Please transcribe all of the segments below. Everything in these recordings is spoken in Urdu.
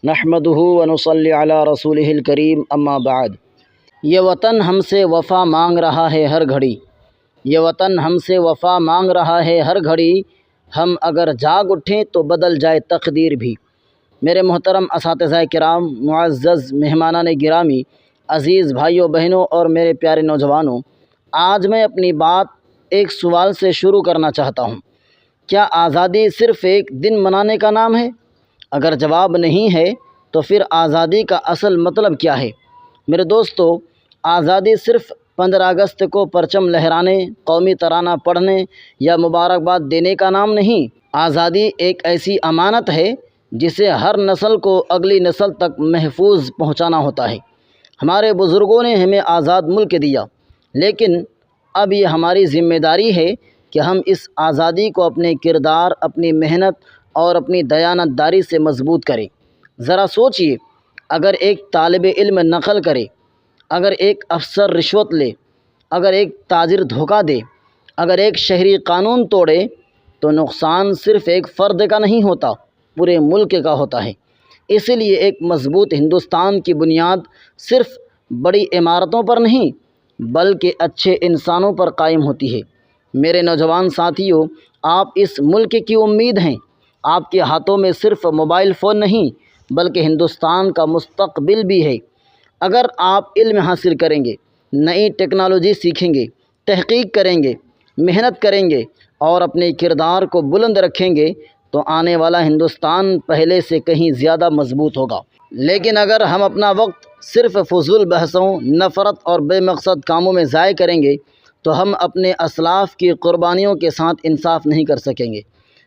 نحمدہ ونصلی علی رسولہ الکریم اما بعد۔ یہ وطن ہم سے وفا مانگ رہا ہے ہر گھڑی، یہ وطن ہم سے وفا مانگ رہا ہے ہر گھڑی، ہم اگر جاگ اٹھیں تو بدل جائے تقدیر بھی۔ میرے محترم اساتذہ کرام، معزز مہمانان گرامی، عزیز بھائیوں بہنوں اور میرے پیارے نوجوانوں، آج میں اپنی بات ایک سوال سے شروع کرنا چاہتا ہوں۔ کیا آزادی صرف ایک دن منانے کا نام ہے؟ اگر جواب نہیں ہے تو پھر آزادی کا اصل مطلب کیا ہے؟ میرے دوستو، آزادی صرف 15 اگست کو پرچم لہرانے، قومی ترانہ پڑھنے یا مبارکباد دینے کا نام نہیں۔ آزادی ایک ایسی امانت ہے جسے ہر نسل کو اگلی نسل تک محفوظ پہنچانا ہوتا ہے۔ ہمارے بزرگوں نے ہمیں آزاد ملک دیا، لیکن اب یہ ہماری ذمہ داری ہے کہ ہم اس آزادی کو اپنے کردار، اپنی محنت اور اپنی دیانت داری سے مضبوط کریں۔ ذرا سوچئے، اگر ایک طالب علم نقل کرے، اگر ایک افسر رشوت لے، اگر ایک تاجر دھوکہ دے، اگر ایک شہری قانون توڑے، تو نقصان صرف ایک فرد کا نہیں ہوتا، پورے ملک کا ہوتا ہے۔ اسی لیے ایک مضبوط ہندوستان کی بنیاد صرف بڑی عمارتوں پر نہیں بلکہ اچھے انسانوں پر قائم ہوتی ہے۔ میرے نوجوان ساتھیوں، آپ اس ملک کی امید ہیں۔ آپ کے ہاتھوں میں صرف موبائل فون نہیں بلکہ ہندوستان کا مستقبل بھی ہے۔ اگر آپ علم حاصل کریں گے، نئی ٹیکنالوجی سیکھیں گے، تحقیق کریں گے، محنت کریں گے اور اپنے کردار کو بلند رکھیں گے تو آنے والا ہندوستان پہلے سے کہیں زیادہ مضبوط ہوگا۔ لیکن اگر ہم اپنا وقت صرف فضول بحثوں، نفرت اور بے مقصد کاموں میں ضائع کریں گے تو ہم اپنے اسلاف کی قربانیوں کے ساتھ انصاف نہیں کر سکیں گے۔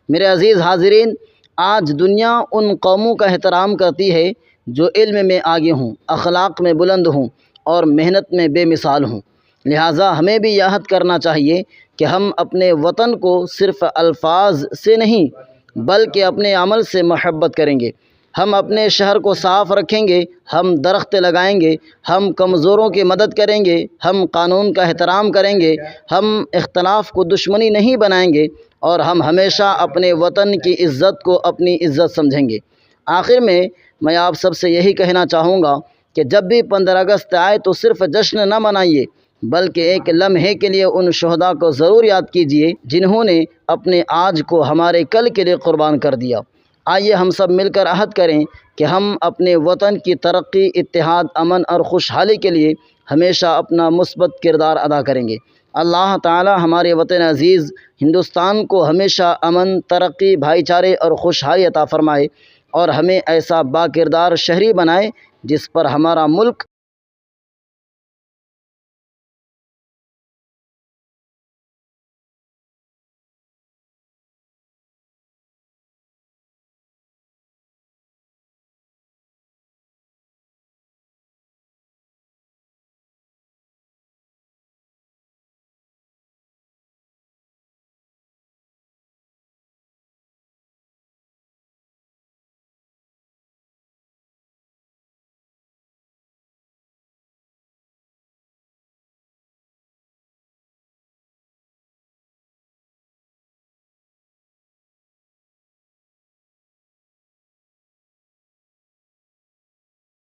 میرے عزیز حاضرین، آج دنیا ان قوموں کا احترام کرتی ہے جو علم میں آگے ہوں، اخلاق میں بلند ہوں اور محنت میں بے مثال ہوں۔ لہٰذا ہمیں بھی یہ عہد کرنا چاہیے کہ ہم اپنے وطن کو صرف الفاظ سے نہیں بلکہ اپنے عمل سے محبت کریں گے۔ ہم اپنے شہر کو صاف رکھیں گے، ہم درخت لگائیں گے، ہم کمزوروں کی مدد کریں گے، ہم قانون کا احترام کریں گے، ہم اختلاف کو دشمنی نہیں بنائیں گے اور ہم ہمیشہ اپنے وطن کی عزت کو اپنی عزت سمجھیں گے۔ آخر میں آپ سب سے یہی کہنا چاہوں گا کہ جب بھی 15 اگست آئے تو صرف جشن نہ منائیے بلکہ ایک لمحے کے لیے ان شہداء کو ضرور یاد کیجیے جنہوں نے اپنے آج کو ہمارے کل کے لیے قربان کر دیا۔ آئیے ہم سب مل کر عہد کریں کہ ہم اپنے وطن کی ترقی، اتحاد، امن اور خوشحالی کے لیے ہمیشہ اپنا مثبت کردار ادا کریں گے۔ اللہ تعالی ہمارے وطن عزیز ہندوستان کو ہمیشہ امن، ترقی، بھائی چارے اور خوشحالی عطا فرمائے اور ہمیں ایسا با کردار شہری بنائے جس پر ہمارا ملک